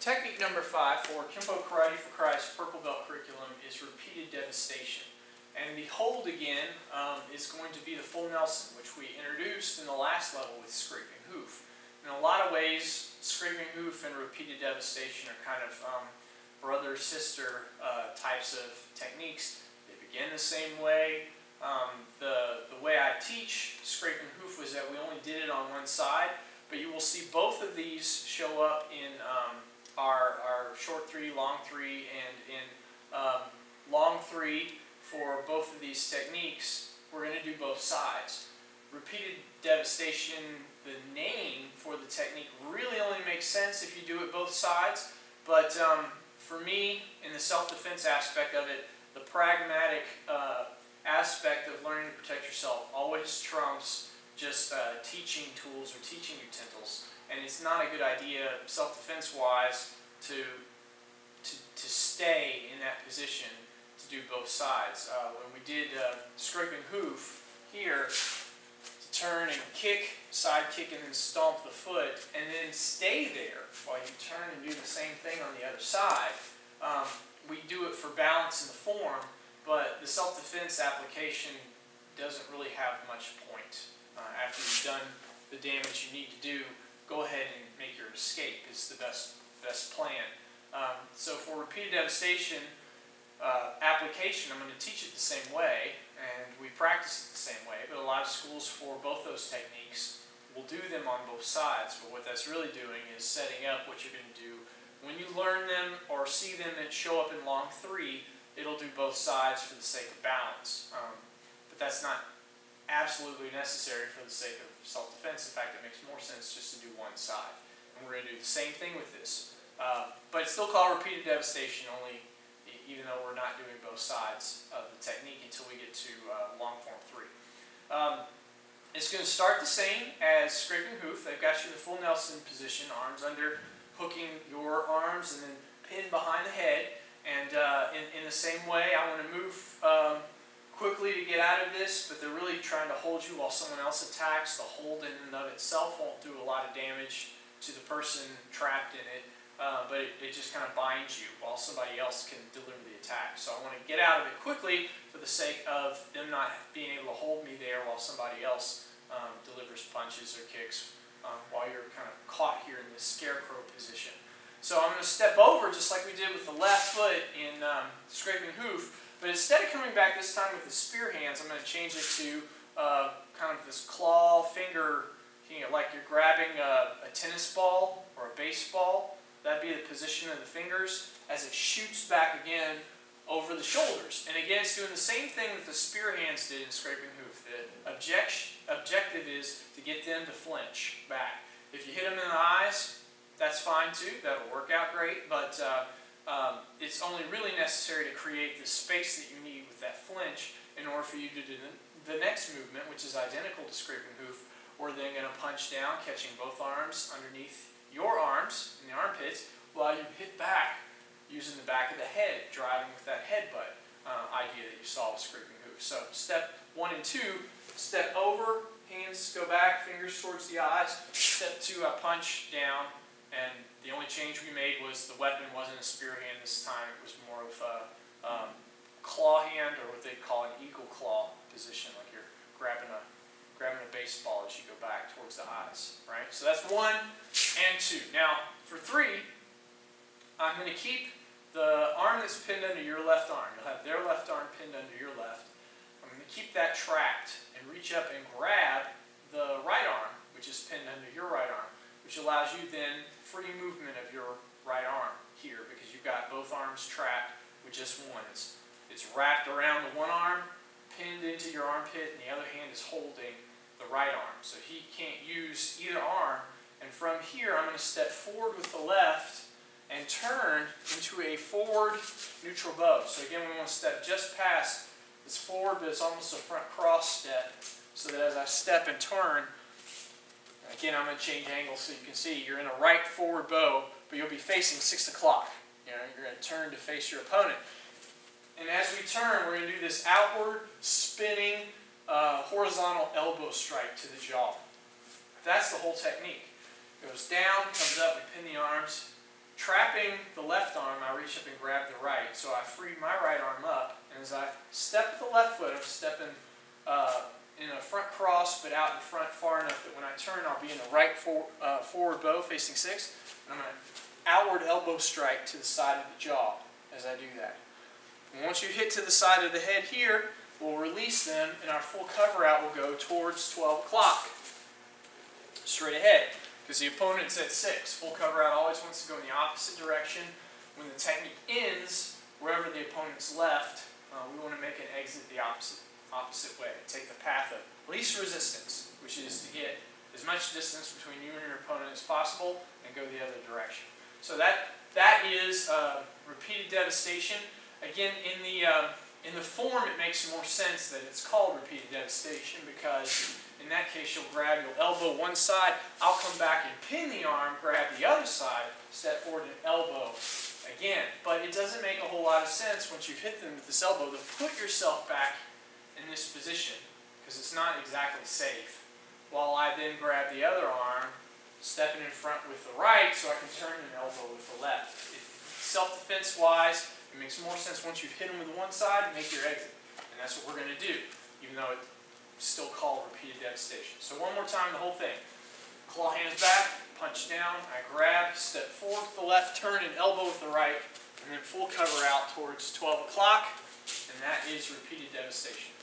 Technique number 5 for Kenpo Karate for Christ Purple Belt curriculum is repeated devastation. And the hold again is going to be the full Nelson, which we introduced in the last level with scraping hoof. In a lot of ways, scraping hoof and repeated devastation are kind of brother-sister types of techniques. They begin the same way. The way I teach scraping hoof was that we only did it on one side, but you will see both of these show up in our short 3, long 3, and in long 3 for both of these techniques, we're going to do both sides. Repeated devastation, the name for the technique really only makes sense if you do it both sides, but for me, in the self-defense aspect of it, the pragmatic aspect of learning to protect yourself always trumps just teaching tools or teaching utensils. And it's not a good idea, self-defense-wise, to stay in that position to do both sides. When we did scraping hoof here, to turn and kick, side kick, and then stomp the foot, and then stay there while you turn and do the same thing on the other side. We do it for balance in the form, but the self-defense application doesn't really have much point. After you've done the damage you need to do, go ahead and make your escape. It's the best plan. So for repeated devastation application, I'm going to teach it the same way, and we practice it the same way, but a lot of schools for both those techniques will do them on both sides, but what that's really doing is setting up what you're going to do. When you learn them or see them that show up in long 3, it'll do both sides for the sake of balance. But that's not absolutely necessary for the sake of self-defense. In fact, it makes more sense just to do one side. And we're going to do the same thing with this. But it's still called repeated devastation, only even though we're not doing both sides of the technique until we get to long form 3. It's going to start the same as scraping hoof. They've got you in the full Nelson position, arms under, hooking your arms, and then pinned behind the head. And in the same way, I want to move quickly to get out of this, but they're really trying to hold you while someone else attacks. The hold in and of itself won't do a lot of damage to the person trapped in it, but it just kind of binds you while somebody else can deliver the attack. So I want to get out of it quickly for the sake of them not being able to hold me there while somebody else delivers punches or kicks while you're kind of caught here in this scarecrow position. So I'm going to step over just like we did with the left foot in scraping hoof, but instead of coming back this time with the spear hands, I'm going to change it to kind of this claw finger, like you're grabbing a tennis ball or a baseball. That'd be the position of the fingers as it shoots back again over the shoulders. And again, it's doing the same thing that the spear hands did in scraping hoof. The objective is to get them to flinch back. If you hit them in the eyes, that's fine too. That'll work out great, but it's only really necessary to create the space that you need with that flinch in order for you to do the next movement, which is identical to scraping hoof. We're then going to punch down, catching both arms underneath your arms in the armpits while you hit back using the back of the head, driving with that headbutt idea that you saw with scraping hoof. So step 1 and 2, step over, hands go back, fingers towards the eyes. Step 2, I punch down. And the only change we made was the weapon wasn't a spear hand this time. It was more of a claw hand, or what they call an eagle claw position, like you're grabbing a baseball as you go back towards the eyes. Right? So that's 1 and 2. Now for 3, I'm going to keep the arm that's pinned under your left arm. You'll have their left arm pinned under your left. I'm going to keep that trapped and reach up and grab the right arm, which is pinned under your right arm, which allows you then free movement of your right arm here because you've got both arms trapped with just one. It's wrapped around the one arm, pinned into your armpit, and the other hand is holding the right arm. So he can't use either arm. And from here, I'm going to step forward with the left and turn into a forward neutral bow. So again, we want to step just past this forward, but it's almost a front cross step, so that as I step and turn, again, I'm going to change angles so you can see you're in a right forward bow, but you'll be facing 6 o'clock. You're going to turn to face your opponent. And as we turn, we're going to do this outward, spinning, horizontal elbow strike to the jaw. That's the whole technique. It goes down, comes up, we pin the arms, trapping the left arm, I reach up and grab the right. So I free my right arm up, and as I step with the left foot, I'm stepping in a front cross, but out in front far enough that when I turn, I'll be in the right forward bow facing 6. And I'm going to outward elbow strike to the side of the jaw as I do that. And once you hit to the side of the head here, we'll release them, and our full cover out will go towards 12 o'clock. Straight ahead. Because the opponent's at 6. Full cover out always wants to go in the opposite direction. When the technique ends, wherever the opponent's left, we want to make an exit the opposite way. Take the path of least resistance, which is to get as much distance between you and your opponent as possible and go the other direction. So that is repeated devastation. Again, in the form, it makes more sense that it's called repeated devastation because in that case, you'll grab, you'll elbow one side, I'll come back and pin the arm, grab the other side, step forward and elbow again. But it doesn't make a whole lot of sense once you've hit them with this elbow to put yourself back in this position because it's not exactly safe. While I then grab the other arm, stepping in front with the right so I can turn and elbow with the left. Self-defense wise, it makes more sense once you've hit them with one side, make your exit. And that's what we're going to do, even though it's still called repeated devastation. So one more time, the whole thing. Claw hands back, punch down, I grab, step forward with the left, turn and elbow with the right, and then full cover out towards 12 o'clock, and that is repeated devastation.